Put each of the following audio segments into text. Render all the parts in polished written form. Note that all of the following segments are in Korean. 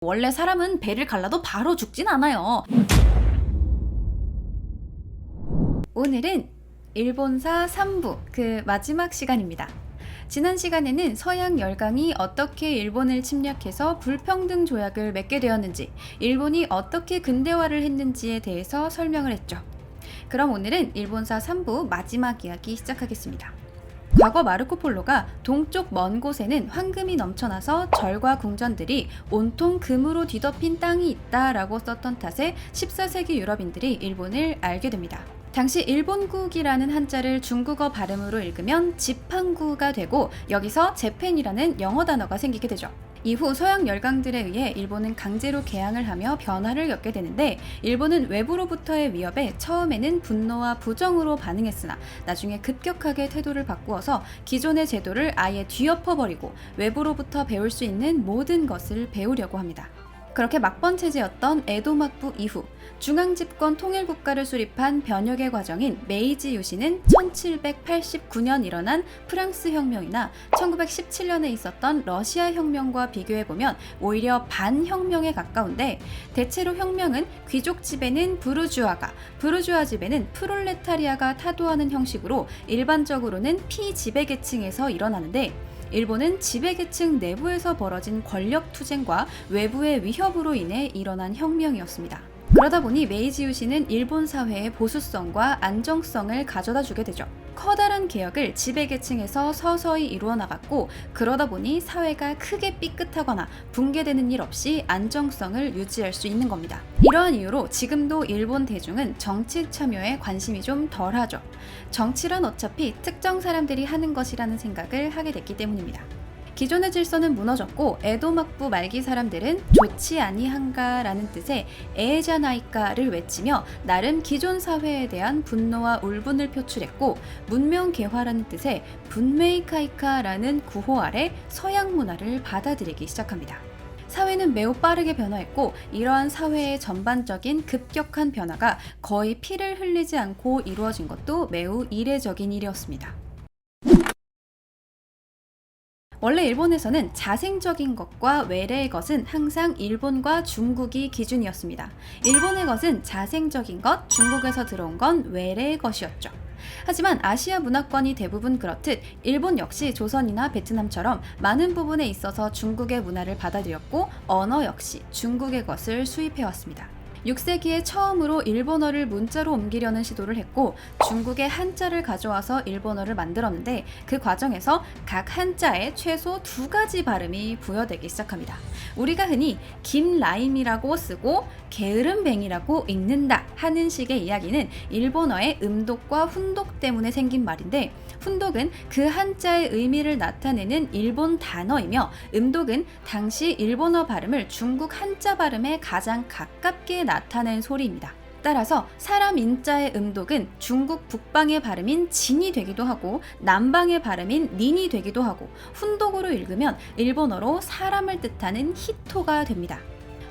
원래 사람은 배를 갈라도 바로 죽진 않아요. 오늘은 일본사 3부 그 마지막 시간입니다. 지난 시간에는 서양 열강이 어떻게 일본을 침략해서 불평등 조약을 맺게 되었는지, 일본이 어떻게 근대화를 했는지에 대해서 설명을 했죠. 그럼 오늘은 일본사 3부 마지막 이야기 시작하겠습니다. 과거 마르코폴로가 동쪽 먼 곳에는 황금이 넘쳐나서 절과 궁전들이 온통 금으로 뒤덮인 땅이 있다라고 썼던 탓에 14세기 유럽인들이 일본을 알게 됩니다. 당시 일본국이라는 한자를 중국어 발음으로 읽으면 지팡구가 되고 여기서 재팬이라는 영어 단어가 생기게 되죠. 이후 서양 열강들에 의해 일본은 강제로 개항을 하며 변화를 겪게 되는데, 일본은 외부로부터의 위협에 처음에는 분노와 부정으로 반응했으나 나중에 급격하게 태도를 바꾸어서 기존의 제도를 아예 뒤엎어버리고 외부로부터 배울 수 있는 모든 것을 배우려고 합니다. 그렇게 막번 체제였던 에도 막부 이후 중앙집권 통일국가를 수립한 변혁의 과정인 메이지 유신은 1789년 일어난 프랑스 혁명이나 1917년에 있었던 러시아 혁명과 비교해보면 오히려 반혁명에 가까운데, 대체로 혁명은 귀족 집에는 부르주아가, 부르주아 집에는 프롤레타리아가 타도하는 형식으로 일반적으로는 피지배계층에서 일어나는데, 일본은 지배계층 내부에서 벌어진 권력 투쟁과 외부의 위협으로 인해 일어난 혁명이었습니다. 그러다 보니 메이지 유신은 일본 사회의 보수성과 안정성을 가져다 주게 되죠. 커다란 개혁을 지배계층에서 서서히 이루어 나갔고, 그러다 보니 사회가 크게 삐끗하거나 붕괴되는 일 없이 안정성을 유지할 수 있는 겁니다. 이러한 이유로 지금도 일본 대중은 정치 참여에 관심이 좀 덜하죠. 정치란 어차피 특정 사람들이 하는 것이라는 생각을 하게 됐기 때문입니다. 기존의 질서는 무너졌고 에도 막부 말기 사람들은 좋지 아니한가라는 뜻의 에자나이까를 외치며 나름 기존 사회에 대한 분노와 울분을 표출했고, 문명 개화라는 뜻의 분메이카이카라는 구호 아래 서양 문화를 받아들이기 시작합니다. 사회는 매우 빠르게 변화했고, 이러한 사회의 전반적인 급격한 변화가 거의 피를 흘리지 않고 이루어진 것도 매우 이례적인 일이었습니다. 원래 일본에서는 자생적인 것과 외래의 것은 항상 일본과 중국이 기준이었습니다. 일본의 것은 자생적인 것, 중국에서 들어온 건 외래의 것이었죠. 하지만 아시아 문화권이 대부분 그렇듯 일본 역시 조선이나 베트남처럼 많은 부분에 있어서 중국의 문화를 받아들였고, 언어 역시 중국의 것을 수입해왔습니다. 6세기에 처음으로 일본어를 문자로 옮기려는 시도를 했고, 중국의 한자를 가져와서 일본어를 만들었는데, 그 과정에서 각 한자에 최소 2가지 발음이 부여되기 시작합니다. 우리가 흔히 김라임이라고 쓰고 게으름뱅이라고 읽는다 하는 식의 이야기는 일본어의 음독과 훈독 때문에 생긴 말인데, 훈독은 그 한자의 의미를 나타내는 일본 단어이며, 음독은 당시 일본어 발음을 중국 한자 발음에 가장 가깝게 나타낸 소리입니다. 따라서 사람 인자의 음독은 중국 북방의 발음인 진이 되기도 하고 남방의 발음인 닌이 되기도 하고, 훈독으로 읽으면 일본어로 사람을 뜻하는 히토가 됩니다.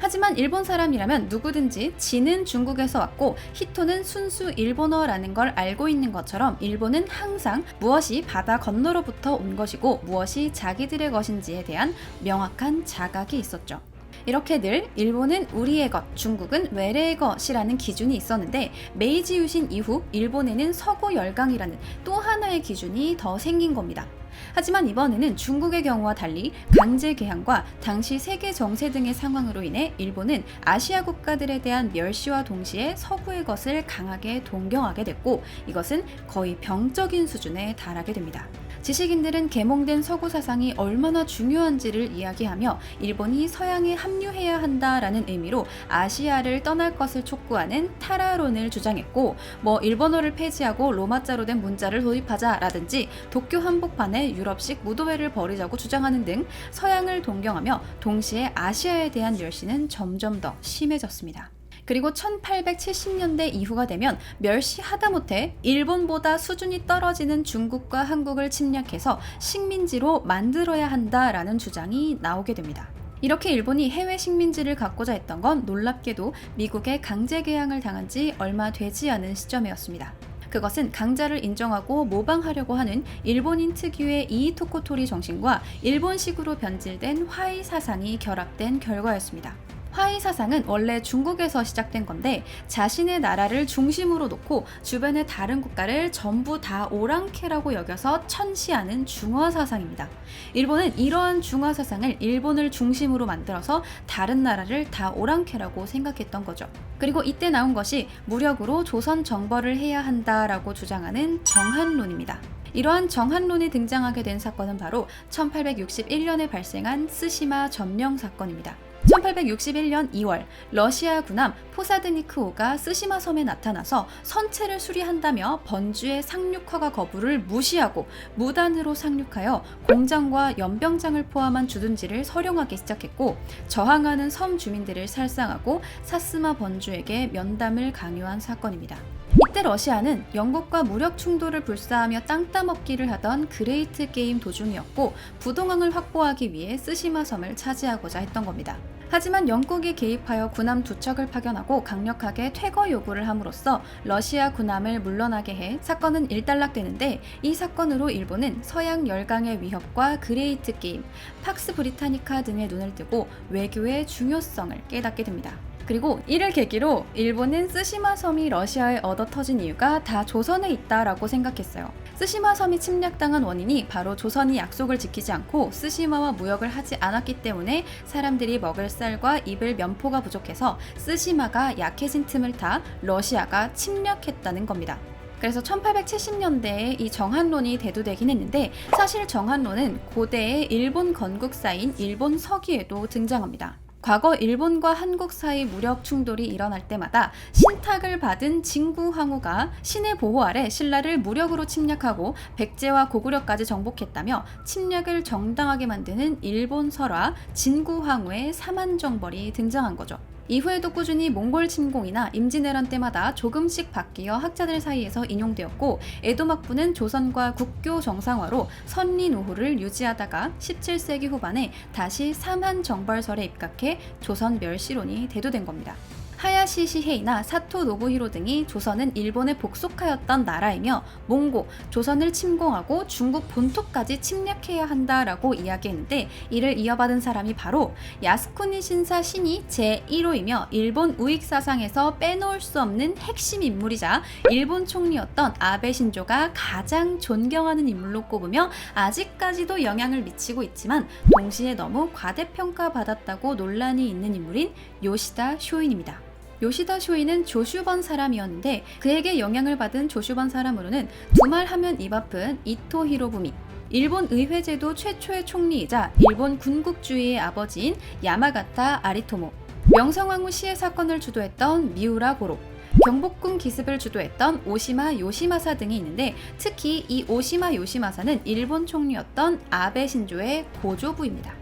하지만 일본 사람이라면 누구든지 진은 중국에서 왔고 히토는 순수 일본어라는 걸 알고 있는 것처럼, 일본은 항상 무엇이 바다 건너로부터 온 것이고 무엇이 자기들의 것인지에 대한 명확한 자각이 있었죠. 이렇게 늘 일본은 우리의 것, 중국은 외래의 것이라는 기준이 있었는데, 메이지 유신 이후 일본에는 서구 열강이라는 또 하나의 기준이 더 생긴 겁니다. 하지만 이번에는 중국의 경우와 달리 강제 개항과 당시 세계 정세 등의 상황으로 인해 일본은 아시아 국가들에 대한 멸시와 동시에 서구의 것을 강하게 동경하게 됐고, 이것은 거의 병적인 수준에 달하게 됩니다. 지식인들은 계몽된 서구 사상이 얼마나 중요한지를 이야기하며 일본이 서양에 합류해야 한다라는 의미로 아시아를 떠날 것을 촉구하는 타라론을 주장했고, 일본어를 폐지하고 로마자로 된 문자를 도입하자라든지 도쿄 한복판에 유럽식 무도회를 벌이자고 주장하는 등 서양을 동경하며 동시에 아시아에 대한 멸시는 점점 더 심해졌습니다. 그리고 1870년대 이후가 되면 멸시 하다못해 일본보다 수준이 떨어지는 중국과 한국을 침략해서 식민지로 만들어야 한다라는 주장이 나오게 됩니다. 이렇게 일본이 해외 식민지를 갖고자 했던 건 놀랍게도 미국의 강제 개항을 당한 지 얼마 되지 않은 시점이었습니다. 그것은 강자를 인정하고 모방하려고 하는 일본인 특유의 이이토코토리 정신과 일본식으로 변질된 화이 사상이 결합된 결과였습니다. 화이 사상은 원래 중국에서 시작된 건데 자신의 나라를 중심으로 놓고 주변의 다른 국가를 전부 다 오랑캐라고 여겨서 천시하는 중화 사상입니다. 일본은 이러한 중화 사상을 일본을 중심으로 만들어서 다른 나라를 다 오랑캐라고 생각했던 거죠. 그리고 이때 나온 것이 무력으로 조선 정벌을 해야 한다라고 주장하는 정한론입니다. 이러한 정한론이 등장하게 된 사건은 바로 1861년에 발생한 쓰시마 점령 사건입니다. 1861년 2월 러시아 군함 포사드니크호가 쓰시마 섬에 나타나서 선체를 수리한다며 번주의 상륙 허가 거부를 무시하고 무단으로 상륙하여 공장과 연병장을 포함한 주둔지를 서령하기 시작했고 저항하는 섬 주민들을 살상하고 사스마 번주에게 면담을 강요한 사건입니다. 이때 러시아는 영국과 무력 충돌을 불사하며 땅 따먹기를 하던 그레이트 게임 도중이었고 부동항을 확보하기 위해 쓰시마 섬을 차지하고자 했던 겁니다. 하지만 영국이 개입하여 군함 2척을 파견하고 강력하게 퇴거 요구를 함으로써 러시아 군함을 물러나게 해 사건은 일단락되는데 이 사건으로 일본은 서양 열강의 위협과 그레이트 게임, 팍스 브리타니카 등에 눈을 뜨고 외교의 중요성을 깨닫게 됩니다. 그리고 이를 계기로 일본은 쓰시마 섬이 러시아에 얻어터진 이유가 다 조선에 있다라고 생각했어요. 쓰시마 섬이 침략당한 원인이 바로 조선이 약속을 지키지 않고 쓰시마와 무역을 하지 않았기 때문에 사람들이 먹을 쌀과 입을 면포가 부족해서 쓰시마가 약해진 틈을 타 러시아가 침략했다는 겁니다. 그래서 1870년대에 이 정한론이 대두되긴 했는데 사실 정한론은 고대의 일본 건국사인 일본 서기에도 등장합니다. 과거 일본과 한국 사이 무력 충돌이 일어날 때마다 신탁을 받은 진구황후가 신의 보호 아래 신라를 무력으로 침략하고 백제와 고구려까지 정복했다며 침략을 정당하게 만드는 일본 설화 진구황후의 사만정벌이 등장한 거죠. 이후에도 꾸준히 몽골 침공이나 임진왜란 때마다 조금씩 바뀌어 학자들 사이에서 인용되었고 에도 막부는 조선과 국교 정상화로 선리노후를 유지하다가 17세기 후반에 다시 사만정벌설에 입각해 조선 멸시론이 대두된 겁니다. 하야시 시헤이나 사토 노부히로 등이 조선은 일본에 복속하였던 나라이며 몽고, 조선을 침공하고 중국 본토까지 침략해야 한다라고 이야기했는데 이를 이어받은 사람이 바로 야스쿠니 신사 신이 제1호이며 일본 우익 사상에서 빼놓을 수 없는 핵심 인물이자 일본 총리였던 아베 신조가 가장 존경하는 인물로 꼽으며 아직까지도 영향을 미치고 있지만 동시에 너무 과대평가받았다고 논란이 있는 인물인 요시다 쇼인입니다. 요시다 쇼인은 조슈번 사람이었는데 그에게 영향을 받은 조슈번 사람으로는 두말 하면 입 아픈 이토 히로부미, 일본 의회제도 최초의 총리이자 일본 군국주의의 아버지인 야마가타 아리토모, 명성황후 시해 사건을 주도했던 미우라 고로, 경복궁 기습을 주도했던 오시마 요시마사 등이 있는데 특히 이 오시마 요시마사는 일본 총리였던 아베 신조의 고조부입니다.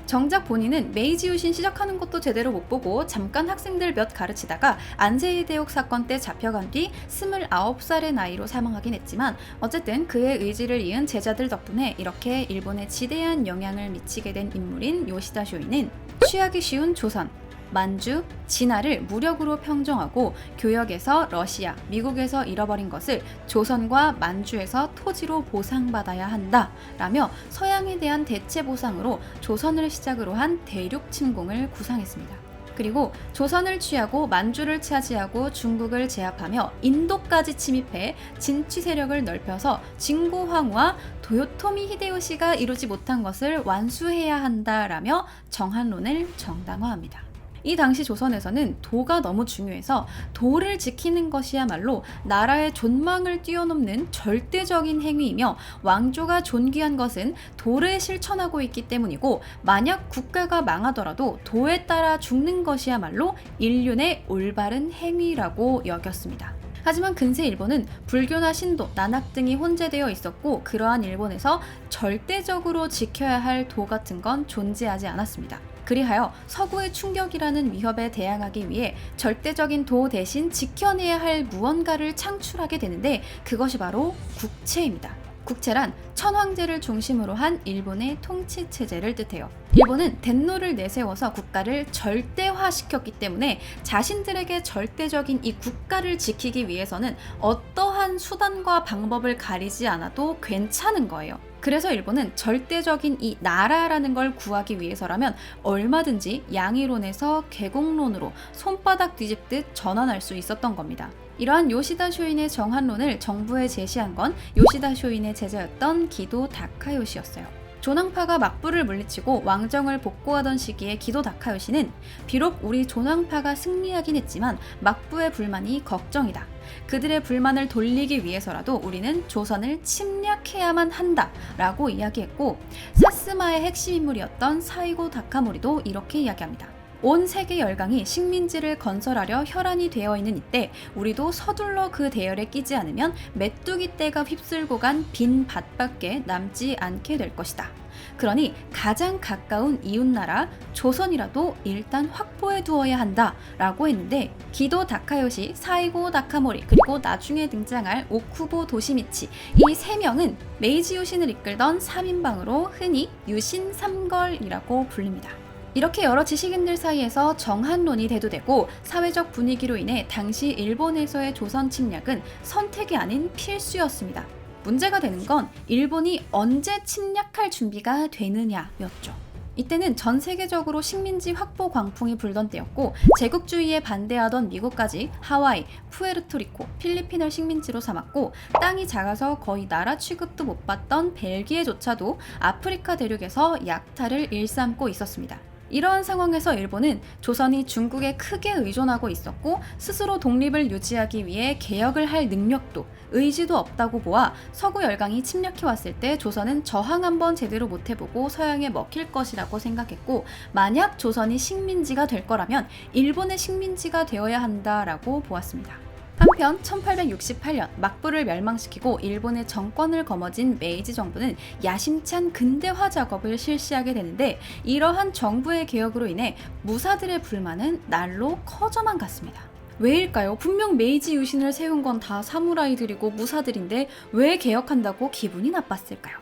정작 본인은 메이지 유신 시작하는 것도 제대로 못 보고 잠깐 학생들 몇 가르치다가 안세이 대옥 사건 때 잡혀간 뒤 29살의 나이로 사망하긴 했지만 어쨌든 그의 의지를 이은 제자들 덕분에 이렇게 일본에 지대한 영향을 미치게 된 인물인 요시다 쇼이는 취하기 쉬운 조선, 만주, 진화를 무력으로 평정하고 교역에서 러시아, 미국에서 잃어버린 것을 조선과 만주에서 토지로 보상받아야 한다 라며 서양에 대한 대체 보상으로 조선을 시작으로 한 대륙 침공을 구상했습니다. 그리고 조선을 취하고 만주를 차지하고 중국을 제압하며 인도까지 침입해 진취 세력을 넓혀서 진구황후와 도요토미 히데요시가 이루지 못한 것을 완수해야 한다라며 정한론을 정당화합니다. 이 당시 조선에서는 도가 너무 중요해서 도를 지키는 것이야말로 나라의 존망을 뛰어넘는 절대적인 행위이며 왕조가 존귀한 것은 도를 실천하고 있기 때문이고 만약 국가가 망하더라도 도에 따라 죽는 것이야말로 인륜의 올바른 행위라고 여겼습니다. 하지만 근세 일본은 불교나 신도, 난학 등이 혼재되어 있었고 그러한 일본에서 절대적으로 지켜야 할 도 같은 건 존재하지 않았습니다. 그리하여 서구의 충격이라는 위협에 대항하기 위해 절대적인 도 대신 지켜내야 할 무언가를 창출하게 되는데 그것이 바로 국채입니다. 국채란 천황제를 중심으로 한 일본의 통치 체제를 뜻해요. 일본은 덴노를 내세워서 국가를 절대화시켰기 때문에 자신들에게 절대적인 이 국가를 지키기 위해서는 어떠한 특정한 수단과 방법을 가리지 않아도 괜찮은 거예요. 그래서 일본은 절대적인 이 나라라는 걸 구하기 위해서라면 얼마든지 양이론에서 계곡론으로 손바닥 뒤집듯 전환할 수 있었던 겁니다. 이러한 요시다 쇼인의 정한론을 정부에 제시한 건 요시다 쇼인의 제자였던 기도 다카요시였어요. 조낭파가 막부를 물리치고 왕정을 복구하던 시기에 기도 다카요시는 비록 우리 조낭파가 승리하긴 했지만 막부의 불만이 걱정이다. 그들의 불만을 돌리기 위해서라도 우리는 조선을 침략해야만 한다 라고 이야기했고, 사스마의 핵심 인물이었던 사이고 다카모리도 이렇게 이야기합니다. 온 세계 열강이 식민지를 건설하려 혈안이 되어 있는 이때 우리도 서둘러 그 대열에 끼지 않으면 메뚜기 떼가 휩쓸고 간 빈 밭밖에 남지 않게 될 것이다. 그러니 가장 가까운 이웃나라 조선이라도 일단 확보해 두어야 한다 라고 했는데, 기도 다카요시, 사이고 다카모리, 그리고 나중에 등장할 오쿠보 도시미치, 이 세 명은 메이지 유신을 이끌던 3인방으로 흔히 유신 삼걸이라고 불립니다. 이렇게 여러 지식인들 사이에서 정한론이 대두되고 사회적 분위기로 인해 당시 일본에서의 조선 침략은 선택이 아닌 필수였습니다. 문제가 되는 건 일본이 언제 침략할 준비가 되느냐였죠. 이때는 전 세계적으로 식민지 확보 광풍이 불던 때였고, 제국주의에 반대하던 미국까지 하와이, 푸에르토리코, 필리핀을 식민지로 삼았고, 땅이 작아서 거의 나라 취급도 못 받던 벨기에조차도 아프리카 대륙에서 약탈을 일삼고 있었습니다. 이러한 상황에서 일본은 조선이 중국에 크게 의존하고 있었고 스스로 독립을 유지하기 위해 개혁을 할 능력도 의지도 없다고 보아 서구 열강이 침략해왔을 때 조선은 저항 한번 제대로 못해보고 서양에 먹힐 것이라고 생각했고, 만약 조선이 식민지가 될 거라면 일본의 식민지가 되어야 한다라고 보았습니다. 한편 1868년 막부를 멸망시키고 일본의 정권을 거머쥔 메이지 정부는 야심찬 근대화 작업을 실시하게 되는데, 이러한 정부의 개혁으로 인해 무사들의 불만은 날로 커져만 갔습니다. 왜일까요? 분명 메이지 유신을 세운 건 다 사무라이들이고 무사들인데 왜 개혁한다고 기분이 나빴을까요?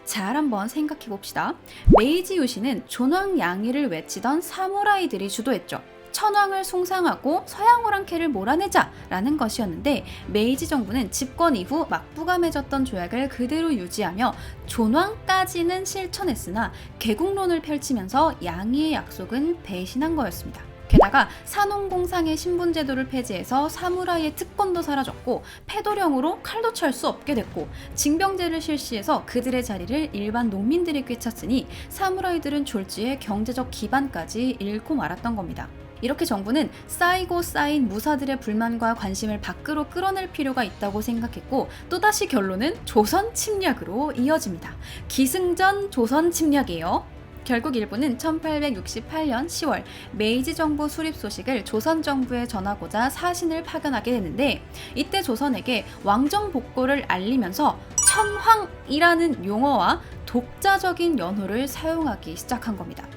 잘 한번 생각해 봅시다. 메이지 유신은 존왕 양의를 외치던 사무라이들이 주도했죠. 천황을 숭상하고 서양 오랑캐를 몰아내자 라는 것이었는데, 메이지 정부는 집권 이후 막부가 맺었던 조약을 그대로 유지하며 존왕까지는 실천했으나 개국론을 펼치면서 양의의 약속은 배신한 거였습니다. 게다가 산홍공상의 신분제도를 폐지해서 사무라이의 특권도 사라졌고, 패도령으로 칼도 찰 수 없게 됐고, 징병제를 실시해서 그들의 자리를 일반 농민들이 꿰찼으니 사무라이들은 졸지에 경제적 기반까지 잃고 말았던 겁니다. 이렇게 정부는 쌓이고 쌓인 무사들의 불만과 관심을 밖으로 끌어낼 필요가 있다고 생각했고, 또다시 결론은 조선 침략으로 이어집니다. 기승전 조선 침략이에요. 결국 일본은 1868년 10월 메이지 정부 수립 소식을 조선 정부에 전하고자 사신을 파견하게 되는데, 이때 조선에게 왕정 복고를 알리면서 천황이라는 용어와 독자적인 연호를 사용하기 시작한 겁니다.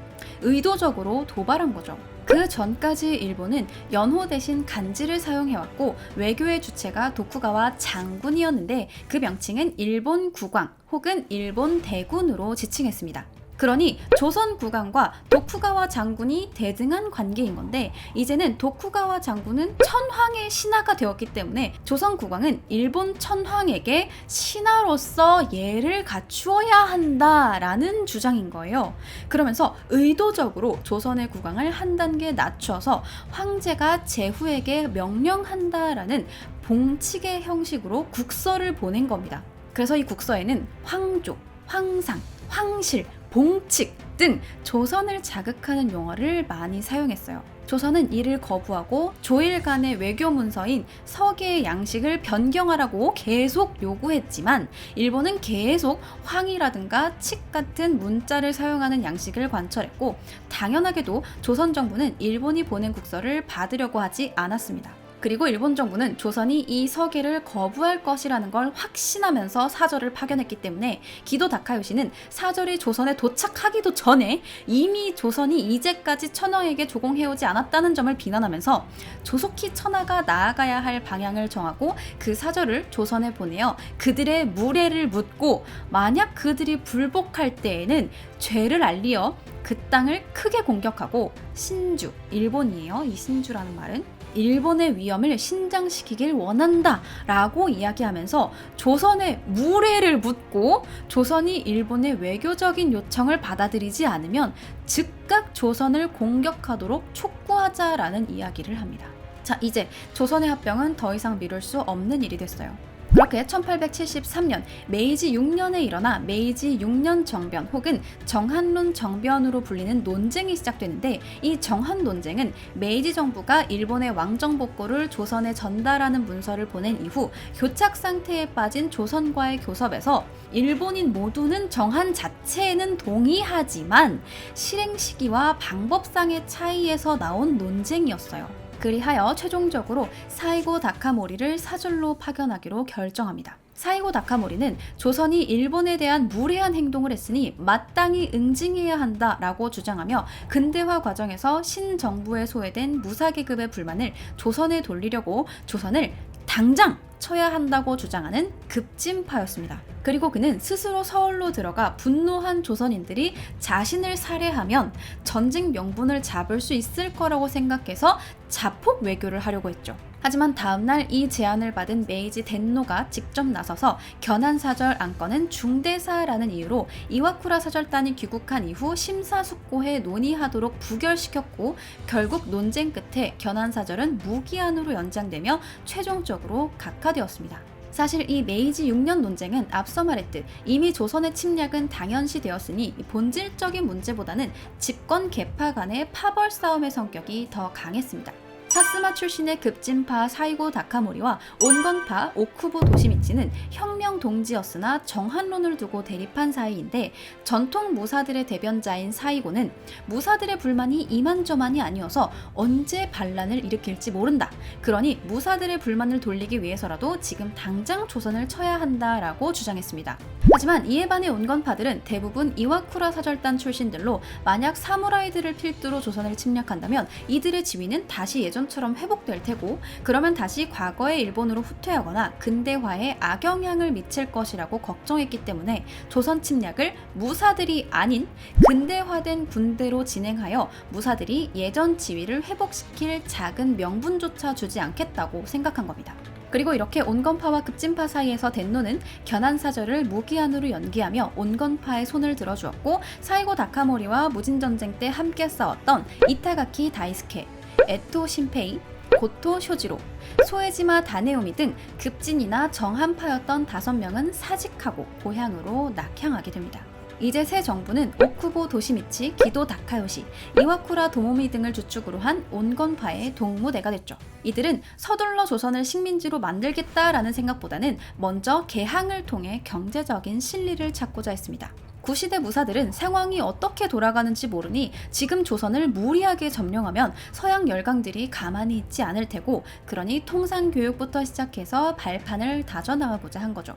의도적으로 도발한 거죠. 그 전까지 일본은 연호 대신 간지를 사용해왔고, 외교의 주체가 도쿠가와 장군이었는데 그 명칭은 일본 국왕 혹은 일본 대군으로 지칭했습니다. 그러니 조선 국왕과 도쿠가와 장군이 대등한 관계인 건데, 이제는 도쿠가와 장군은 천황의 신하가 되었기 때문에 조선 국왕은 일본 천황에게 신하로서 예를 갖추어야 한다라는 주장인 거예요. 그러면서 의도적으로 조선의 국왕을 한 단계 낮춰서 황제가 제후에게 명령한다라는 봉칙의 형식으로 국서를 보낸 겁니다. 그래서 이 국서에는 황조, 황상, 황실, 봉칙 등 조선을 자극하는 용어를 많이 사용했어요. 조선은 이를 거부하고 조일 간의 외교 문서인 서계의 양식을 변경하라고 계속 요구했지만, 일본은 계속 황이라든가 칙 같은 문자를 사용하는 양식을 관철했고, 당연하게도 조선 정부는 일본이 보낸 국서를 받으려고 하지 않았습니다. 그리고 일본 정부는 조선이 이 서계를 거부할 것이라는 걸 확신하면서 사절을 파견했기 때문에 기도 다카요시는 사절이 조선에 도착하기도 전에 이미 조선이 이제까지 천황에게 조공해오지 않았다는 점을 비난하면서 조속히 천하가 나아가야 할 방향을 정하고 그 사절을 조선에 보내어 그들의 무례를 묻고, 만약 그들이 불복할 때에는 죄를 알리어 그 땅을 크게 공격하고 신주, 일본이에요. 이 신주라는 말은 일본의 위험을 신장시키길 원한다 라고 이야기하면서 조선에 무례를 묻고 조선이 일본의 외교적인 요청을 받아들이지 않으면 즉각 조선을 공격하도록 촉구하자라는 이야기를 합니다. 자, 이제 조선의 합병은 더 이상 미룰 수 없는 일이 됐어요. 그렇게 1873년 메이지 6년에 일어나 메이지 6년 정변 혹은 정한론 정변으로 불리는 논쟁이 시작되는데, 이 정한 논쟁은 메이지 정부가 일본의 왕정 복고를 조선에 전달하는 문서를 보낸 이후 교착 상태에 빠진 조선과의 교섭에서 일본인 모두는 정한 자체에는 동의하지만 실행 시기와 방법상의 차이에서 나온 논쟁이었어요. 그리하여 최종적으로 사이고 다카모리를 사절로 파견하기로 결정합니다. 사이고 다카모리는 조선이 일본에 대한 무례한 행동을 했으니 마땅히 응징해야 한다라고 주장하며 근대화 과정에서 신정부에 소외된 무사계급의 불만을 조선에 돌리려고 조선을 당장 쳐야 한다고 주장하는 급진파였습니다. 그리고 그는 스스로 서울로 들어가 분노한 조선인들이 자신을 살해하면 전쟁 명분을 잡을 수 있을 거라고 생각해서 자폭 외교를 하려고 했죠. 하지만 다음날 이 제안을 받은 메이지 덴노가 직접 나서서 견한사절 안건은 중대사라는 이유로 이와쿠라 사절단이 귀국한 이후 심사숙고해 논의하도록 부결시켰고, 결국 논쟁 끝에 견한사절은 무기한으로 연장되며 최종적으로 각하되었습니다. 사실 이 메이지 6년 논쟁은 앞서 말했듯 이미 조선의 침략은 당연시 되었으니 본질적인 문제보다는 집권 계파 간의 파벌 싸움의 성격이 더 강했습니다. 사스마 출신의 급진파 사이고 다카모리와 온건파 오쿠보 도시미치는 혁명 동지였으나 정한론을 두고 대립한 사이인데, 전통 무사들의 대변자인 사이고는 무사들의 불만이 이만저만이 아니어서 언제 반란을 일으킬지 모른다. 그러니 무사들의 불만을 돌리기 위해서라도 지금 당장 조선을 쳐야 한다라고 주장했습니다. 하지만 이에 반해 온건파들은 대부분 이와쿠라 사절단 출신들로 만약 사무라이들을 필두로 조선을 침략한다면 이들의 지위는 다시 예전처럼 회복될 테고, 그러면 다시 과거의 일본으로 후퇴하거나 근대화에 악영향을 미칠 것이라고 걱정했기 때문에 조선 침략을 무사들이 아닌 근대화된 군대로 진행하여 무사들이 예전 지위를 회복시킬 작은 명분조차 주지 않겠다고 생각한 겁니다. 그리고 이렇게 온건파와 급진파 사이에서 덴노는 견한사절을 무기한으로 연기하며 온건파의 손을 들어주었고, 사이고 다카모리와 무진전쟁 때 함께 싸웠던 이타가키 다이스케, 에토 신페이, 고토 쇼지로, 소에지마 다네오미 등 급진이나 정한파였던 5명은 사직하고 고향으로 낙향하게 됩니다. 이제 새 정부는 오쿠보 도시미치, 기도 다카요시, 이와쿠라 도모미 등을 주축으로 한 온건파의 동무대가 됐죠. 이들은 서둘러 조선을 식민지로 만들겠다라는 생각보다는 먼저 개항을 통해 경제적인 실리를 찾고자 했습니다. 구시대 무사들은 상황이 어떻게 돌아가는지 모르니 지금 조선을 무리하게 점령하면 서양 열강들이 가만히 있지 않을 테고, 그러니 통상교육부터 시작해서 발판을 다져나가고자 한 거죠.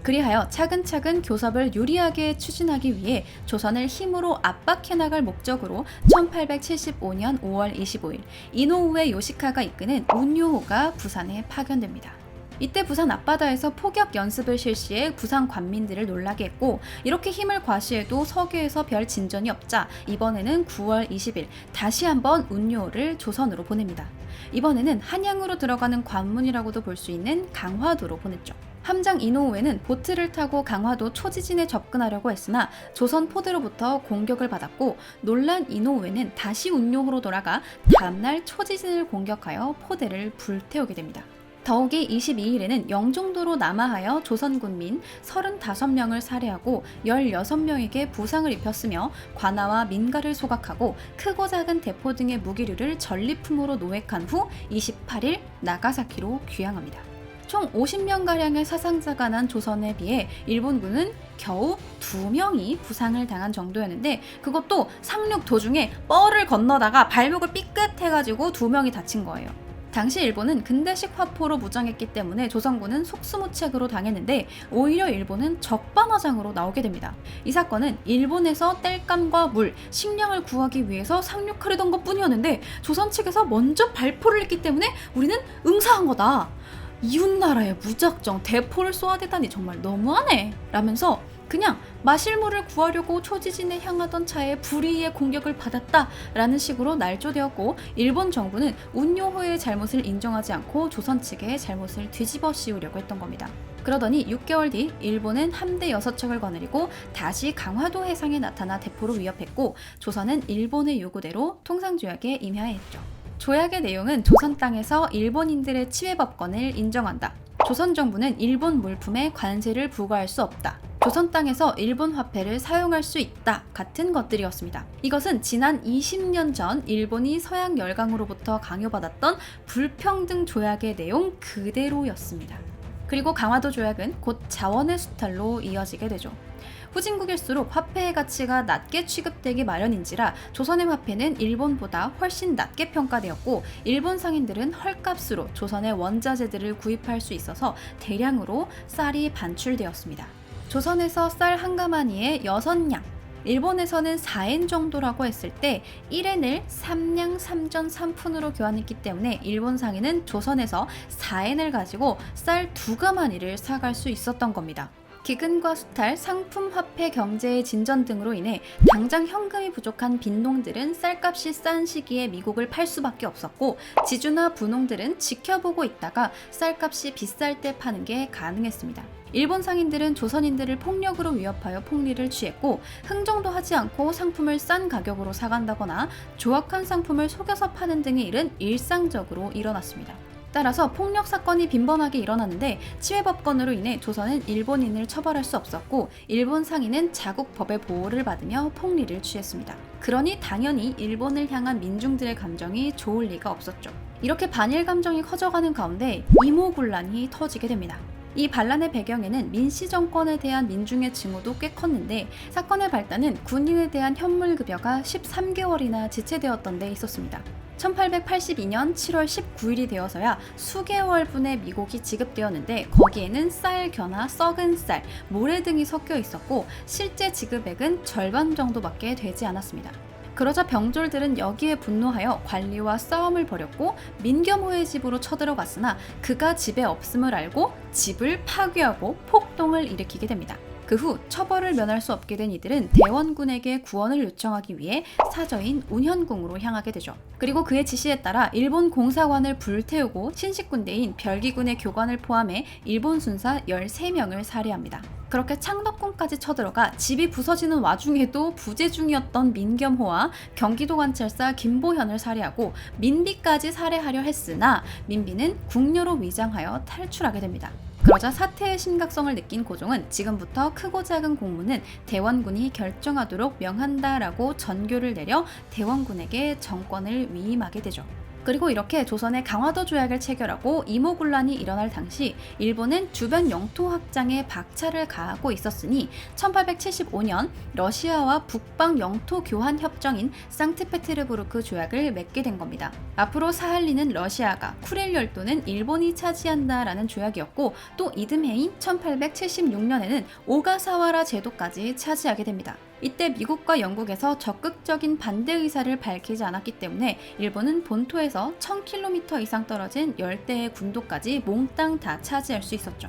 그리하여 차근차근 교섭을 유리하게 추진하기 위해 조선을 힘으로 압박해 나갈 목적으로 1875년 5월 25일 이노우에 요시카가 이끄는 운요호가 부산에 파견됩니다. 이때 부산 앞바다에서 포격 연습을 실시해 부산 관민들을 놀라게 했고, 이렇게 힘을 과시해도 서계에서 별 진전이 없자 이번에는 9월 20일 다시 한번 운요호를 조선으로 보냅니다. 이번에는 한양으로 들어가는 관문이라고도 볼 수 있는 강화도로 보냈죠. 함장 이노우에는 보트를 타고 강화도 초지진에 접근하려고 했으나 조선 포대로부터 공격을 받았고, 놀란 이노우에는 다시 운요호로 돌아가 다음날 초지진을 공격하여 포대를 불태우게 됩니다. 더욱이 22일에는 영종도로 남하하여 조선군민 35명을 살해하고 16명에게 부상을 입혔으며 관아와 민가를 소각하고 크고 작은 대포 등의 무기류를 전리품으로 노획한 후 28일 나가사키로 귀향합니다. 총 50명가량의 사상자가 난 조선에 비해 일본군은 겨우 2명이 부상을 당한 정도였는데, 그것도 상륙 도중에 뻘을 건너다가 발목을 삐끗해가지고 2명이 다친 거예요. 당시 일본은 근대식 화포로 무장했기 때문에 조선군은 속수무책으로 당했는데, 오히려 일본은 적반하장으로 나오게 됩니다. 이 사건은 일본에서 땔감과 물, 식량을 구하기 위해서 상륙하려던 것 뿐이었는데 조선 측에서 먼저 발포를 했기 때문에 우리는 응사한 거다. 이웃나라에 무작정 대포를 쏘아대다니 정말 너무하네 라면서 그냥 마실 물을 구하려고 초지진에 향하던 차에 불의의 공격을 받았다라는 식으로 날조되었고, 일본 정부는 운요호의 잘못을 인정하지 않고 조선 측의 잘못을 뒤집어 씌우려고 했던 겁니다. 그러더니 6개월 뒤 일본은 함대 6척을 거느리고 다시 강화도 해상에 나타나 대포로 위협했고, 조선은 일본의 요구대로 통상조약에 임하였죠. 조약의 내용은 조선 땅에서 일본인들의 치외법권을 인정한다. 조선 정부는 일본 물품에 관세를 부과할 수 없다. 조선 땅에서 일본 화폐를 사용할 수 있다 같은 것들이었습니다. 이것은 지난 20년 전 일본이 서양 열강으로부터 강요받았던 불평등 조약의 내용 그대로였습니다. 그리고 강화도 조약은 곧 자원의 수탈로 이어지게 되죠. 후진국일수록 화폐의 가치가 낮게 취급되기 마련인지라 조선의 화폐는 일본보다 훨씬 낮게 평가되었고, 일본 상인들은 헐값으로 조선의 원자재들을 구입할 수 있어서 대량으로 쌀이 반출되었습니다. 조선에서 쌀 한 가마니에 6냥, 일본에서는 4엔 정도라고 했을 때 1엔을 3냥 3전 3푼으로 교환했기 때문에 일본 상인은 조선에서 4엔을 가지고 쌀 2가마니를 사갈 수 있었던 겁니다. 기근과 수탈, 상품 화폐 경제의 진전 등으로 인해 당장 현금이 부족한 빈농들은 쌀값이 싼 시기에 미국을 팔 수밖에 없었고, 지주나 부농들은 지켜보고 있다가 쌀값이 비쌀 때 파는 게 가능했습니다. 일본 상인들은 조선인들을 폭력으로 위협하여 폭리를 취했고, 흥정도 하지 않고 상품을 싼 가격으로 사간다거나 조악한 상품을 속여서 파는 등의 일은 일상적으로 일어났습니다. 따라서 폭력 사건이 빈번하게 일어났는데, 치외법권으로 인해 조선은 일본인을 처벌할 수 없었고, 일본 상인은 자국법의 보호를 받으며 폭리를 취했습니다. 그러니 당연히 일본을 향한 민중들의 감정이 좋을 리가 없었죠. 이렇게 반일 감정이 커져가는 가운데 이모군란이 터지게 됩니다. 이 반란의 배경에는 민씨 정권에 대한 민중의 증오도 꽤 컸는데, 사건의 발단은 군인에 대한 현물급여가 13개월이나 지체되었던 데 있었습니다. 1882년 7월 19일이 되어서야 수개월분의 미곡이 지급되었는데, 거기에는 쌀 겨나 썩은 쌀, 모래 등이 섞여 있었고 실제 지급액은 절반 정도밖에 되지 않았습니다. 그러자 병졸들은 여기에 분노하여 관리와 싸움을 벌였고, 민겸호의 집으로 쳐들어갔으나 그가 집에 없음을 알고 집을 파괴하고 폭동을 일으키게 됩니다. 그 후 처벌을 면할 수 없게 된 이들은 대원군에게 구원을 요청하기 위해 사저인 운현궁으로 향하게 되죠. 그리고 그의 지시에 따라 일본 공사관을 불태우고 신식군대인 별기군의 교관을 포함해 일본 순사 13명을 살해합니다. 그렇게 창덕궁까지 쳐들어가 집이 부서지는 와중에도 부재 중이었던 민겸호와 경기도관찰사 김보현을 살해하고 민비까지 살해하려 했으나 민비는 궁녀로 위장하여 탈출하게 됩니다. 그러자 사태의 심각성을 느낀 고종은 지금부터 크고 작은 공무는 대원군이 결정하도록 명한다라고 전교를 내려 대원군에게 정권을 위임하게 되죠. 그리고 이렇게 조선의 강화도 조약을 체결하고 이모군란이 일어날 당시 일본은 주변 영토 확장에 박차를 가하고 있었으니 1875년 러시아와 북방 영토 교환 협정인 상트페테르부르크 조약을 맺게 된 겁니다. 앞으로 사할린은 러시아가, 쿠릴 열도는 일본이 차지한다라는 조약이었고, 또 이듬해인 1876년에는 오가사와라 제도까지 차지하게 됩니다. 이때 미국과 영국에서 적극적인 반대 의사를 밝히지 않았기 때문에 일본은 본토에서 1000km 이상 떨어진 열대의 군도까지 몽땅 다 차지할 수 있었죠.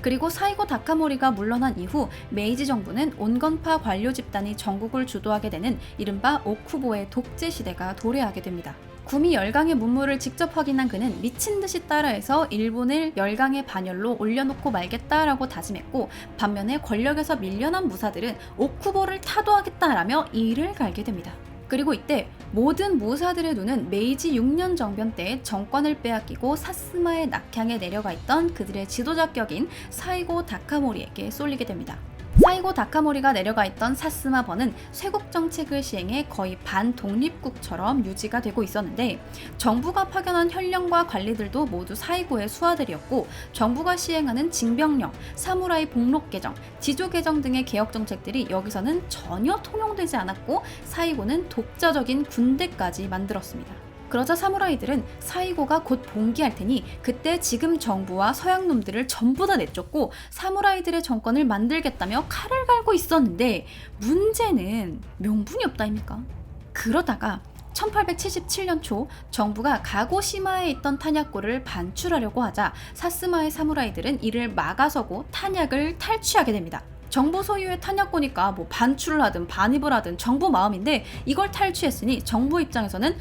그리고 사이고 다카모리가 물러난 이후 메이지 정부는 온건파 관료 집단이 전국을 주도하게 되는 이른바 오쿠보의 독재 시대가 도래하게 됩니다. 구미 열강의 문물을 직접 확인한 그는 미친 듯이 따라해서 일본을 열강의 반열로 올려놓고 말겠다라고 다짐했고, 반면에 권력에서 밀려난 무사들은 오쿠보를 타도하겠다라며 이를 갈게 됩니다. 그리고 이때 모든 무사들의 눈은 메이지 6년 정변 때 정권을 빼앗기고 사스마의 낙향에 내려가 있던 그들의 지도자격인 사이고 다카모리에게 쏠리게 됩니다. 사이고 다카모리가 내려가 있던 사스마번은 쇄국 정책을 시행해 거의 반독립국처럼 유지가 되고 있었는데, 정부가 파견한 현령과 관리들도 모두 사이고의 수하들이었고, 정부가 시행하는 징병령, 사무라이 복록 개정, 지조 개정 등의 개혁 정책들이 여기서는 전혀 통용되지 않았고, 사이고는 독자적인 군대까지 만들었습니다. 그러자 사무라이들은 사이고가 곧 봉기할 테니 그때 지금 정부와 서양 놈들을 전부 다 내쫓고 사무라이들의 정권을 만들겠다며 칼을 갈고 있었는데, 문제는 명분이 없다입니까? 그러다가 1877년 초 정부가 가고시마에 있던 탄약고를 반출하려고 하자 사스마의 사무라이들은 이를 막아서고 탄약을 탈취하게 됩니다. 정부 소유의 탄약고니까 뭐 반출을 하든 반입을 하든 정부 마음인데 이걸 탈취했으니 정부 입장에서는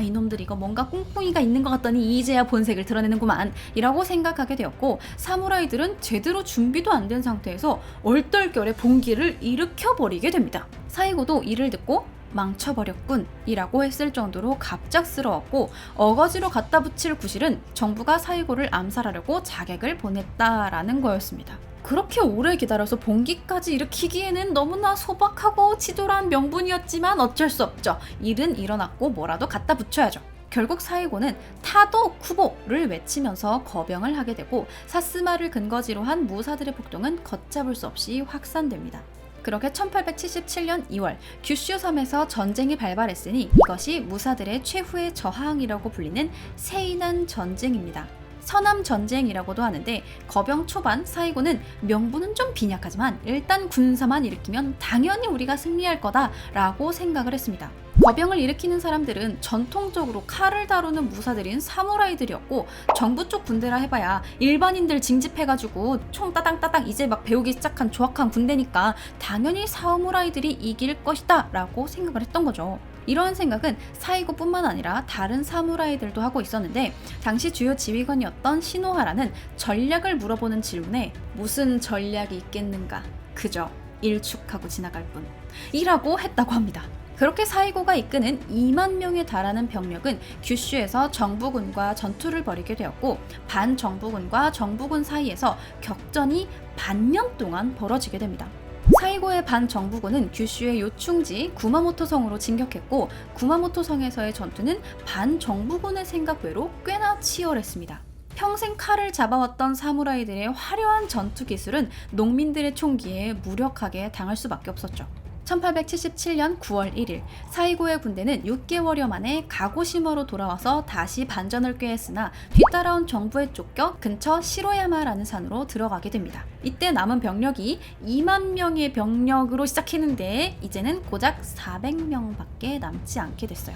이놈들 이거 뭔가 꿍꿍이가 있는 것 같더니 이제야 본색을 드러내는구만 이라고 생각하게 되었고, 사무라이들은 제대로 준비도 안 된 상태에서 얼떨결에 봉기를 일으켜버리게 됩니다. 사이고도 이를 듣고 망쳐버렸군 이라고 했을 정도로 갑작스러웠고, 어거지로 갖다 붙일 구실은 정부가 사이고를 암살하려고 자객을 보냈다라는 거였습니다. 그렇게 오래 기다려서 봉기까지 일으키기에는 너무나 소박하고 치졸한 명분이었지만 어쩔 수 없죠. 일은 일어났고 뭐라도 갖다 붙여야죠. 결국 사이고는 타도 쿠보를 외치면서 거병을 하게 되고, 사스마를 근거지로 한 무사들의 폭동은 걷잡을 수 없이 확산됩니다. 그렇게 1877년 2월 규슈 섬에서 전쟁이 발발했으니 이것이 무사들의 최후의 저항이라고 불리는 세이난 전쟁입니다. 서남 전쟁이라고도 하는데, 거병 초반 사이고는 명분은 좀 빈약하지만 일단 군사만 일으키면 당연히 우리가 승리할 거다라고 생각을 했습니다. 거병을 일으키는 사람들은 전통적으로 칼을 다루는 무사들인 사무라이들이었고, 정부 쪽 군대라 해봐야 일반인들 징집해가지고 총 따당따당 이제 막 배우기 시작한 조악한 군대니까 당연히 사무라이들이 이길 것이다 라고 생각을 했던 거죠. 이러한 생각은 사이고뿐만 아니라 다른 사무라이들도 하고 있었는데, 당시 주요 지휘관이었던 시노하라는 전략을 물어보는 질문에 무슨 전략이 있겠는가, 그저 일축하고 지나갈 뿐 이라고 했다고 합니다. 그렇게 사이고가 이끄는 2만 명에 달하는 병력은 규슈에서 정부군과 전투를 벌이게 되었고, 반정부군과 정부군 사이에서 격전이 반년 동안 벌어지게 됩니다. 사이고의 반정부군은 규슈의 요충지 구마모토성으로 진격했고, 구마모토성에서의 전투는 반정부군의 생각 외로 꽤나 치열했습니다. 평생 칼을 잡아왔던 사무라이들의 화려한 전투 기술은 농민들의 총기에 무력하게 당할 수밖에 없었죠. 1877년 9월 1일 사이고의 군대는 6개월여 만에 가고시마로 돌아와서 다시 반전을 꾀했으나 뒤따라온 정부에 쫓겨 근처 시로야마라는 산으로 들어가게 됩니다. 이때 남은 병력이 2만 명의 병력으로 시작했는데 이제는 고작 400명밖에 남지 않게 됐어요.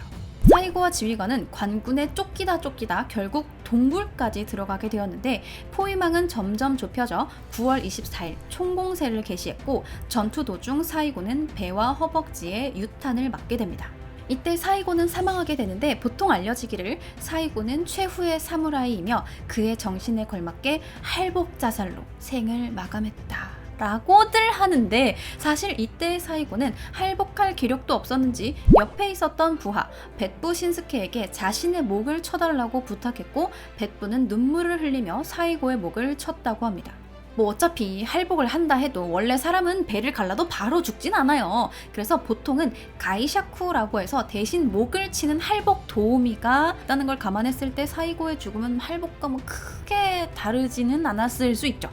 사이고와 지휘관은 관군에 쫓기다 결국 동굴까지 들어가게 되었는데, 포위망은 점점 좁혀져 9월 24일 총공세를 개시했고, 전투 도중 사이고는 배와 허벅지에 유탄을 맞게 됩니다. 이때 사이고는 사망하게 되는데, 보통 알려지기를 사이고는 최후의 사무라이이며 그의 정신에 걸맞게 할복자살로 생을 마감했다 라고들 하는데, 사실 이때의 사이고는 할복할 기력도 없었는지 옆에 있었던 부하 벳부 신스케에게 자신의 목을 쳐달라고 부탁했고, 벳부는 눈물을 흘리며 사이고의 목을 쳤다고 합니다. 뭐 어차피 할복을 한다 해도 원래 사람은 배를 갈라도 바로 죽진 않아요. 그래서 보통은 가이샤쿠라고 해서 대신 목을 치는 할복 도우미가 있다는 걸 감안했을 때 사이고의 죽음은 할복과 뭐 크게 다르지는 않았을 수 있죠.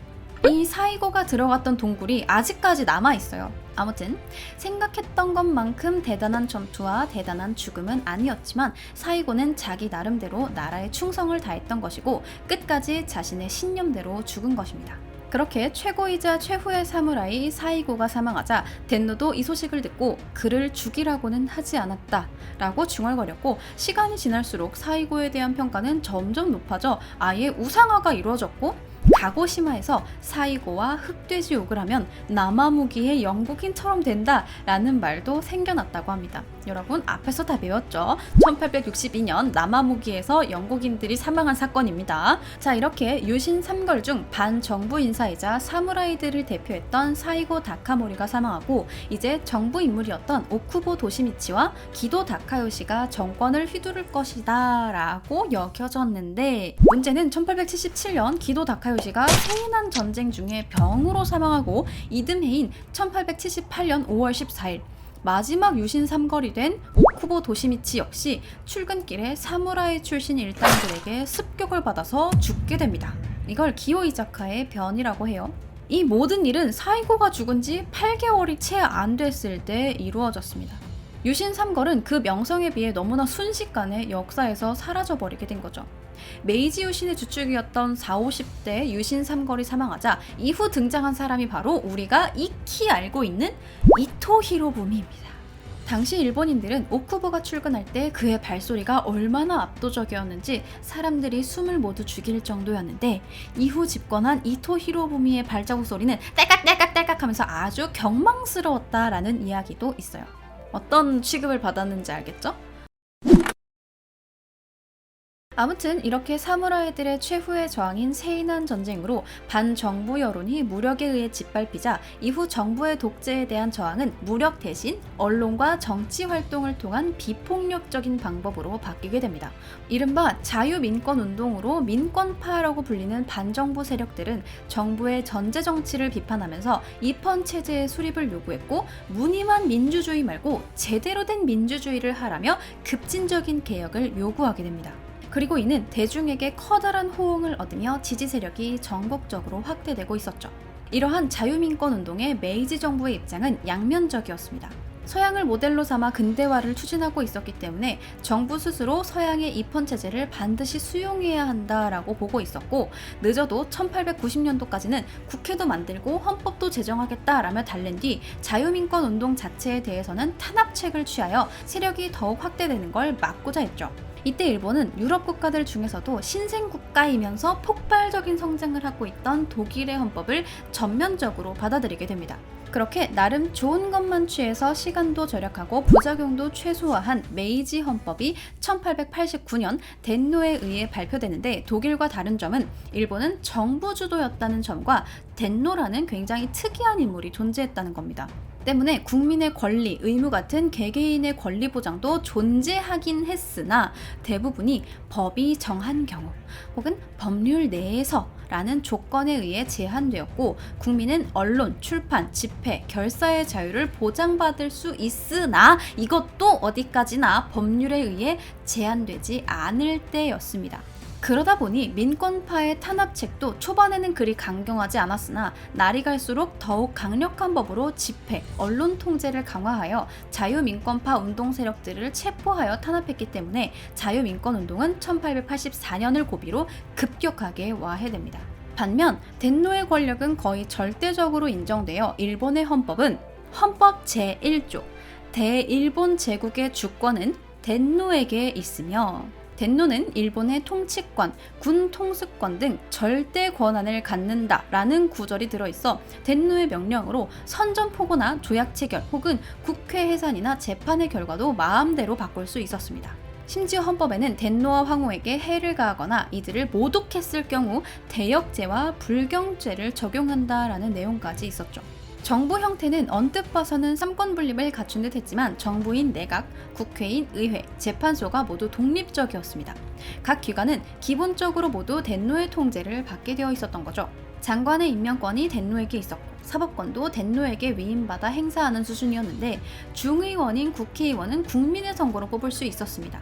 이 사이고가 들어갔던 동굴이 아직까지 남아있어요. 아무튼 생각했던 것만큼 대단한 전투와 대단한 죽음은 아니었지만, 사이고는 자기 나름대로 나라에 충성을 다했던 것이고 끝까지 자신의 신념대로 죽은 것입니다. 그렇게 최고이자 최후의 사무라이 사이고가 사망하자 덴노도 이 소식을 듣고 그를 죽이라고는 하지 않았다 라고 중얼거렸고, 시간이 지날수록 사이고에 대한 평가는 점점 높아져 아예 우상화가 이루어졌고, 가고시마에서 사이고와 흑돼지 욕을 하면 남아무기의 영국인처럼 된다라는 말도 생겨났다고 합니다. 여러분 앞에서 다 배웠죠? 1862년 남아무기에서 영국인들이 사망한 사건입니다. 자, 이렇게 유신 3걸 중 반정부 인사이자 사무라이들을 대표했던 사이고 다카모리가 사망하고, 이제 정부 인물이었던 오쿠보 도시미치와 기도 다카요시가 정권을 휘두를 것이다 라고 여겨졌는데, 문제는 1877년 기도 다카요시가 세이난 전쟁 중에 병으로 사망하고, 이듬해인 1878년 5월 14일 마지막 유신 3걸이 된 오쿠보 도시미치 역시 출근길에 사무라이 출신 일당들에게 습격을 받아서 죽게 됩니다. 이걸 기요이자카의 변이라고 해요. 이 모든 일은 사이고가 죽은 지 8개월이 채 안 됐을 때 이루어졌습니다. 유신 3걸은 그 명성에 비해 너무나 순식간에 역사에서 사라져버리게 된 거죠. 메이지 유신의 주축이었던 40, 50대 유신 3걸이 사망하자 이후 등장한 사람이 바로 우리가 익히 알고 있는 이토 히로부미입니다. 당시 일본인들은 오쿠보가 출근할 때 그의 발소리가 얼마나 압도적이었는지 사람들이 숨을 모두 죽일 정도였는데, 이후 집권한 이토 히로부미의 발자국 소리는 딸깍딸깍딸깍 하면서 아주 경망스러웠다라는 이야기도 있어요. 어떤 취급을 받았는지 알겠죠? 아무튼 이렇게 사무라이들의 최후의 저항인 세이난 전쟁으로 반정부 여론이 무력에 의해 짓밟히자 이후 정부의 독재에 대한 저항은 무력 대신 언론과 정치 활동을 통한 비폭력적인 방법으로 바뀌게 됩니다. 이른바 자유민권운동으로 민권파라고 불리는 반정부 세력들은 정부의 전제 정치를 비판하면서 입헌 체제의 수립을 요구했고, 무늬만 민주주의 말고 제대로 된 민주주의를 하라며 급진적인 개혁을 요구하게 됩니다. 그리고 이는 대중에게 커다란 호응을 얻으며 지지 세력이 전국적으로 확대되고 있었죠. 이러한 자유민권 운동의 메이지 정부의 입장은 양면적이었습니다. 서양을 모델로 삼아 근대화를 추진하고 있었기 때문에 정부 스스로 서양의 입헌 체제를 반드시 수용해야 한다라고 보고 있었고, 늦어도 1890년도까지는 국회도 만들고 헌법도 제정하겠다라며 달랜 뒤 자유민권 운동 자체에 대해서는 탄압책을 취하여 세력이 더욱 확대되는 걸 막고자 했죠. 이때 일본은 유럽 국가들 중에서도 신생국가이면서 폭발적인 성장을 하고 있던 독일의 헌법을 전면적으로 받아들이게 됩니다. 그렇게 나름 좋은 것만 취해서 시간도 절약하고 부작용도 최소화한 메이지 헌법이 1889년 덴노에 의해 발표되는데, 독일과 다른 점은 일본은 정부 주도였다는 점과 덴노라는 굉장히 특이한 인물이 존재했다는 겁니다. 때문에 국민의 권리, 의무 같은 개개인의 권리 보장도 존재하긴 했으나 대부분이 법이 정한 경우 혹은 법률 내에서 라는 조건에 의해 제한되었고, 국민은 언론, 출판, 집회, 결사의 자유를 보장받을 수 있으나 이것도 어디까지나 법률에 의해 제한되지 않을 때였습니다. 그러다 보니 민권파의 탄압책도 초반에는 그리 강경하지 않았으나 날이 갈수록 더욱 강력한 법으로 집회, 언론 통제를 강화하여 자유민권파 운동 세력들을 체포하여 탄압했기 때문에 자유민권운동은 1884년을 고비로 급격하게 와해됩니다. 반면 덴노의 권력은 거의 절대적으로 인정되어 일본의 헌법은 헌법 제1조 대일본 제국의 주권은 덴노에게 있으며, 덴노는 일본의 통치권, 군 통수권 등 절대 권한을 갖는다라는 구절이 들어있어 덴노의 명령으로 선전포고나 조약 체결 혹은 국회 해산이나 재판의 결과도 마음대로 바꿀 수 있었습니다. 심지어 헌법에는 덴노와 황후에게 해를 가하거나 이들을 모독했을 경우 대역죄와 불경죄를 적용한다라는 내용까지 있었죠. 정부 형태는 언뜻 봐서는 삼권 분립을 갖춘 듯 했지만 정부인 내각, 국회인 의회, 재판소가 모두 독립적이었습니다. 각 기관은 기본적으로 모두 덴노의 통제를 받게 되어 있었던 거죠. 장관의 임명권이 덴노에게 있었고 사법권도 덴노에게 위임받아 행사하는 수준이었는데, 중의원인 국회의원은 국민의 선거로 뽑을 수 있었습니다.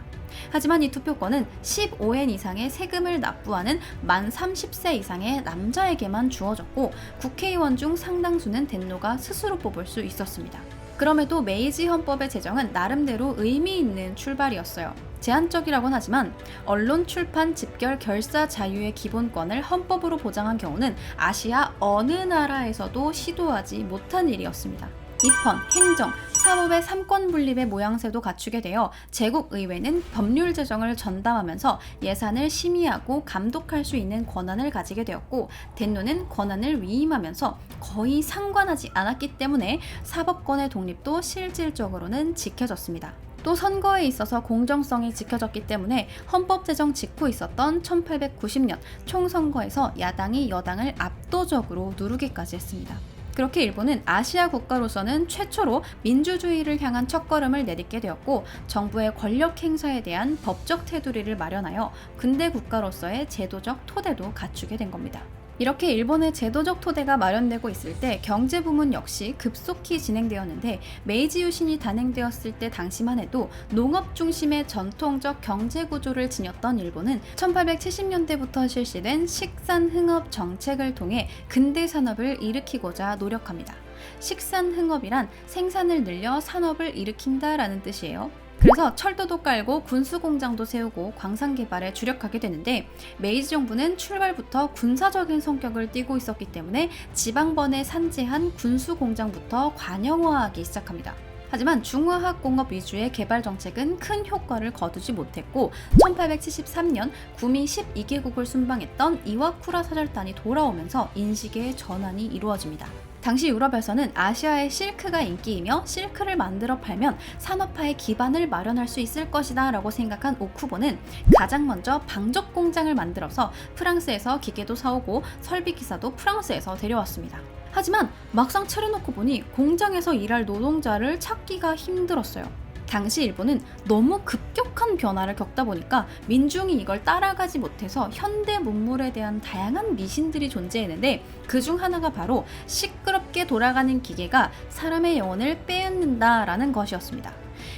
하지만 이 투표권은 15엔 이상의 세금을 납부하는 만 30세 이상의 남자에게만 주어졌고, 국회의원 중 상당수는 덴노가 스스로 뽑을 수 있었습니다. 그럼에도 메이지 헌법의 제정은 나름대로 의미 있는 출발이었어요. 제한적이라고는 하지만 언론, 출판, 집결, 결사 자유의 기본권을 헌법으로 보장한 경우는 아시아 어느 나라에서도 시도하지 못한 일이었습니다. 입헌, 행정, 사법의 삼권 분립의 모양새도 갖추게 되어 제국의회는 법률 제정을 전담하면서 예산을 심의하고 감독할 수 있는 권한을 가지게 되었고, 덴노는 권한을 위임하면서 거의 상관하지 않았기 때문에 사법권의 독립도 실질적으로는 지켜졌습니다. 또 선거에 있어서 공정성이 지켜졌기 때문에 헌법 제정 직후 있었던 1890년 총선거에서 야당이 여당을 압도적으로 누르기까지 했습니다. 그렇게 일본은 아시아 국가로서는 최초로 민주주의를 향한 첫걸음을 내딛게 되었고, 정부의 권력 행사에 대한 법적 테두리를 마련하여 근대 국가로서의 제도적 토대도 갖추게 된 겁니다. 이렇게 일본의 제도적 토대가 마련되고 있을 때 경제 부문 역시 급속히 진행되었는데, 메이지 유신이 단행되었을 때 당시만 해도 농업 중심의 전통적 경제 구조를 지녔던 일본은 1870년대부터 실시된 식산흥업 정책을 통해 근대 산업을 일으키고자 노력합니다. 식산흥업이란 생산을 늘려 산업을 일으킨다라는 뜻이에요. 그래서 철도도 깔고 군수공장도 세우고 광산 개발에 주력하게 되는데, 메이지 정부는 출발부터 군사적인 성격을 띠고 있었기 때문에 지방번에 산재한 군수공장부터 관영화하기 시작합니다. 하지만 중화학공업 위주의 개발 정책은 큰 효과를 거두지 못했고 1873년 구미 12개국을 순방했던 이와쿠라 사절단이 돌아오면서 인식의 전환이 이루어집니다. 당시 유럽에서는 아시아의 실크가 인기이며 실크를 만들어 팔면 산업화의 기반을 마련할 수 있을 것이다 라고 생각한 오쿠보는 가장 먼저 방적 공장을 만들어서 프랑스에서 기계도 사오고 설비 기사도 프랑스에서 데려왔습니다. 하지만 막상 차려놓고 보니 공장에서 일할 노동자를 찾기가 힘들었어요. 당시 일본은 너무 급격한 변화를 겪다 보니까 민중이 이걸 따라가지 못해서 현대 문물에 대한 다양한 미신들이 존재했는데 그중 하나가 바로 시끄럽게 돌아가는 기계가 사람의 영혼을 빼앗는다라는 것이었습니다.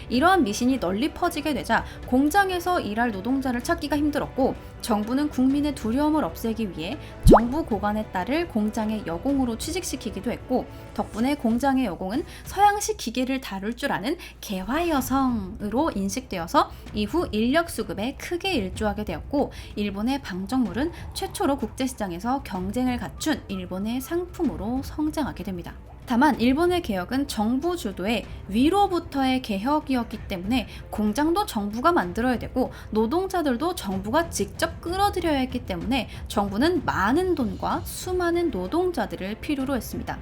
이러한 미신이 널리 퍼지게 되자 공장에서 일할 노동자를 찾기가 힘들었고 정부는 국민의 두려움을 없애기 위해 정부 고관의 딸을 공장의 여공으로 취직시키기도 했고 덕분에 공장의 여공은 서양식 기계를 다룰 줄 아는 개화 여성으로 인식되어서 이후 인력 수급에 크게 일조하게 되었고 일본의 방정물은 최초로 국제시장에서 경쟁을 갖춘 일본의 상품으로 성장하게 됩니다. 다만 일본의 개혁은 정부 주도의 위로부터의 개혁이었기 때문에 공장도 정부가 만들어야 되고 노동자들도 정부가 직접 끌어들여야 했기 때문에 정부는 많은 돈과 수많은 노동자들을 필요로 했습니다.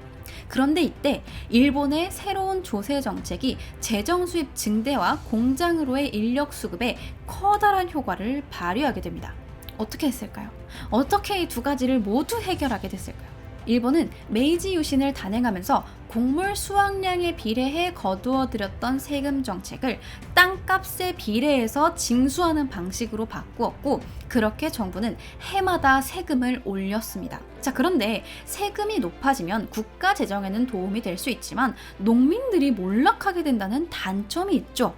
그런데 이때 일본의 새로운 조세 정책이 재정 수입 증대와 공장으로의 인력 수급에 커다란 효과를 발휘하게 됩니다. 어떻게 했을까요? 어떻게 이 두 가지를 모두 해결하게 됐을까요? 일본은 메이지 유신을 단행하면서 곡물 수확량에 비례해 거두어들였던 세금 정책을 땅값에 비례해서 징수하는 방식으로 바꾸었고 그렇게 정부는 해마다 세금을 올렸습니다. 자, 그런데 세금이 높아지면 국가 재정에는 도움이 될 수 있지만 농민들이 몰락하게 된다는 단점이 있죠.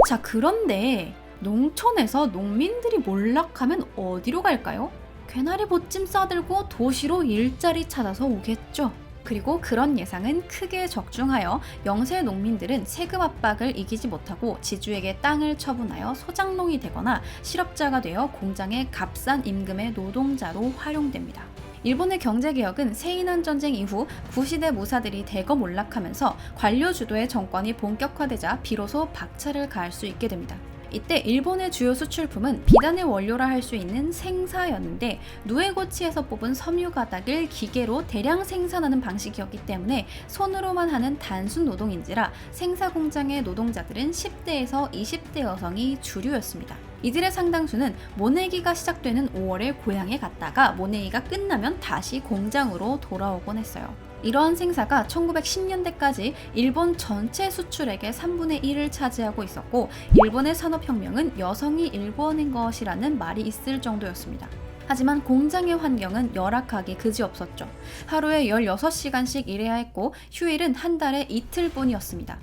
자, 그런데 농촌에서 농민들이 몰락하면 어디로 갈까요? 괴나리 보찜 싸들고 도시로 일자리 찾아서 오겠죠. 그리고 그런 예상은 크게 적중하여 영세 농민들은 세금 압박을 이기지 못하고 지주에게 땅을 처분하여 소장농이 되거나 실업자가 되어 공장의 값싼 임금의 노동자로 활용됩니다. 일본의 경제개혁은 세인한 전쟁 이후 구시대 무사들이 대거 몰락하면서 관료 주도의 정권이 본격화되자 비로소 박차를 가할 수 있게 됩니다. 이때 일본의 주요 수출품은 비단의 원료라 할 수 있는 생사였는데 누에고치에서 뽑은 섬유 가닥을 기계로 대량 생산하는 방식이었기 때문에 손으로만 하는 단순 노동인지라 생사 공장의 노동자들은 10대에서 20대 여성이 주류였습니다. 이들의 상당수는 모내기가 시작되는 5월에 고향에 갔다가 모내기가 끝나면 다시 공장으로 돌아오곤 했어요. 이러한 생사가 1910년대까지 일본 전체 수출액의 3분의 1을 차지하고 있었고 일본의 산업혁명은 여성이 일궈낸 것이라는 말이 있을 정도였습니다. 하지만 공장의 환경은 열악하기 그지없었죠. 하루에 16시간씩 일해야 했고 휴일은 한 달에 이틀뿐이었습니다.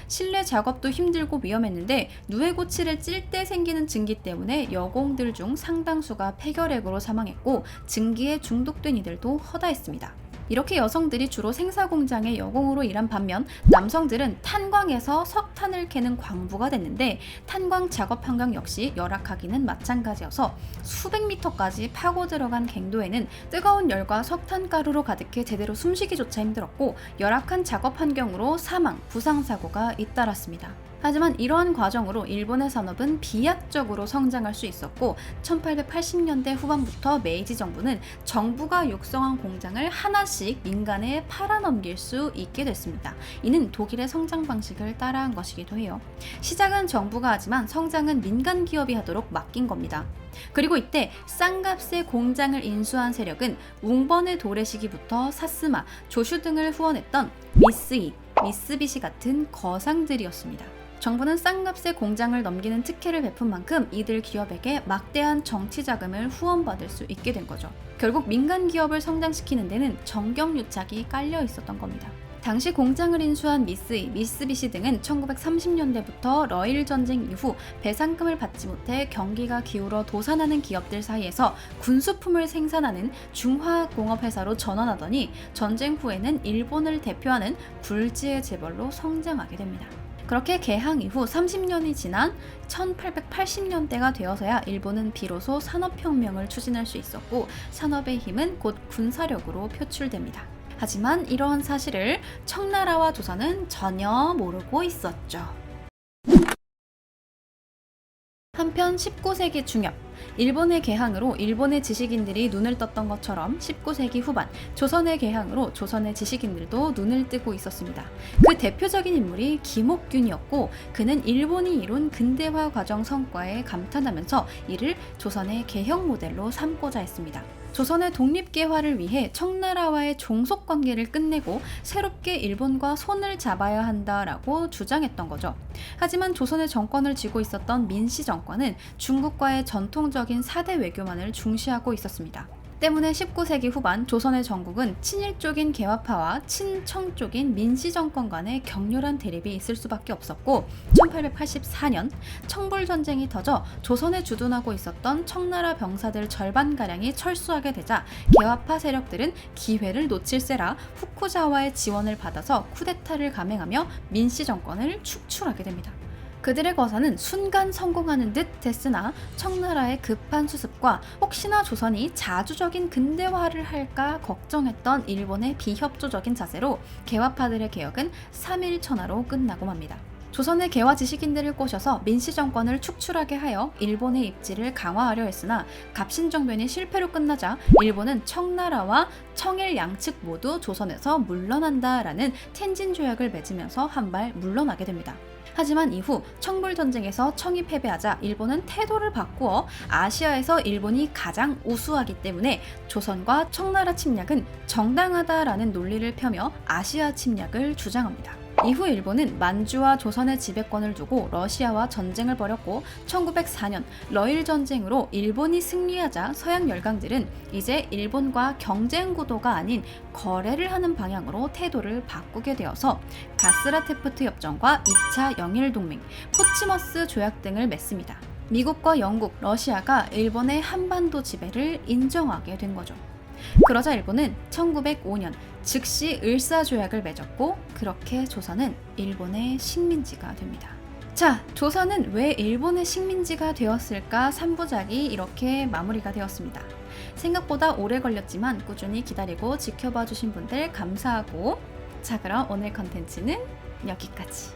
실내 작업도 힘들고 위험했는데 누에고치를 찔 때 생기는 증기 때문에 여공들 중 상당수가 폐결핵으로 사망했고 증기에 중독된 이들도 허다했습니다. 이렇게 여성들이 주로 생사공장의 여공으로 일한 반면 남성들은 탄광에서 석탄을 캐는 광부가 됐는데 탄광 작업 환경 역시 열악하기는 마찬가지여서 수백 미터까지 파고 들어간 갱도에는 뜨거운 열과 석탄가루로 가득해 제대로 숨쉬기조차 힘들었고 열악한 작업 환경으로 사망, 부상사고가 잇따랐습니다. 하지만 이러한 과정으로 일본의 산업은 비약적으로 성장할 수 있었고 1880년대 후반부터 메이지 정부는 정부가 육성한 공장을 하나씩 민간에 팔아넘길 수 있게 됐습니다. 이는 독일의 성장 방식을 따라한 것이기도 해요. 시작은 정부가 하지만 성장은 민간 기업이 하도록 맡긴 겁니다. 그리고 이때 싼 값에 공장을 인수한 세력은 웅번의 도래시기부터 사스마, 조슈 등을 후원했던 미쓰이, 미쓰비시 같은 거상들이었습니다. 정부는 싼 값에 공장을 넘기는 특혜를 베푼 만큼 이들 기업에게 막대한 정치 자금을 후원받을 수 있게 된 거죠. 결국 민간 기업을 성장시키는 데는 정경유착이 깔려 있었던 겁니다. 당시 공장을 인수한 미쓰이, 미쓰비시 등은 1930년대부터 러일 전쟁 이후 배상금을 받지 못해 경기가 기울어 도산하는 기업들 사이에서 군수품을 생산하는 중화공업회사로 전환하더니 전쟁 후에는 일본을 대표하는 굴지의 재벌로 성장하게 됩니다. 그렇게 개항 이후 30년이 지난 1880년대가 되어서야 일본은 비로소 산업혁명을 추진할 수 있었고 산업의 힘은 곧 군사력으로 표출됩니다. 하지만 이러한 사실을 청나라와 조선은 전혀 모르고 있었죠. 한편 19세기 중엽, 일본의 개항으로 일본의 지식인들이 눈을 떴던 것처럼 19세기 후반, 조선의 개항으로 조선의 지식인들도 눈을 뜨고 있었습니다. 그 대표적인 인물이 김옥균이었고, 그는 일본이 이룬 근대화 과정 성과에 감탄하면서 이를 조선의 개혁 모델로 삼고자 했습니다. 조선의 독립개화를 위해 청나라와의 종속관계를 끝내고 새롭게 일본과 손을 잡아야 한다라고 주장했던 거죠. 하지만 조선의 정권을 쥐고 있었던 민씨 정권은 중국과의 전통적인 사대 외교만을 중시하고 있었습니다. 때문에 19세기 후반 조선의 정국은 친일 쪽인 개화파와 친청 쪽인 민씨 정권 간의 격렬한 대립이 있을 수밖에 없었고, 1884년 청불전쟁이 터져 조선에 주둔하고 있었던 청나라 병사들 절반가량이 철수하게 되자 개화파 세력들은 기회를 놓칠세라 후쿠자와의 지원을 받아서 쿠데타를 감행하며 민씨 정권을 축출하게 됩니다. 그들의 거사는 순간 성공하는 듯 했으나 청나라의 급한 수습과 혹시나 조선이 자주적인 근대화를 할까 걱정했던 일본의 비협조적인 자세로 개화파들의 개혁은 3일 천하로 끝나고 맙니다. 조선의 개화 지식인들을 꼬셔서 민씨 정권을 축출하게 하여 일본의 입지를 강화하려 했으나 갑신정변이 실패로 끝나자 일본은 청나라와 청일 양측 모두 조선에서 물러난다라는 텐진 조약을 맺으면서 한 발 물러나게 됩니다. 하지만 이후 청불전쟁에서 청이 패배하자 일본은 태도를 바꾸어 아시아에서 일본이 가장 우수하기 때문에 조선과 청나라 침략은 정당하다라는 논리를 펴며 아시아 침략을 주장합니다. 이후 일본은 만주와 조선의 지배권을 두고 러시아와 전쟁을 벌였고, 1904년 러일 전쟁으로 일본이 승리하자 서양 열강들은 이제 일본과 경쟁 구도가 아닌 거래를 하는 방향으로 태도를 바꾸게 되어서 가스라테프트 협정과 2차 영일 동맹, 포츠머스 조약 등을 맺습니다. 미국과 영국, 러시아가 일본의 한반도 지배를 인정하게 된 거죠. 그러자 일본은 1905년 즉시 을사조약을 맺었고, 그렇게 조선은 일본의 식민지가 됩니다. 자, 조선은 왜 일본의 식민지가 되었을까 3부작이 이렇게 마무리가 되었습니다. 생각보다 오래 걸렸지만 꾸준히 기다리고 지켜봐 주신 분들 감사하고, 자, 그럼 오늘 컨텐츠는 여기까지.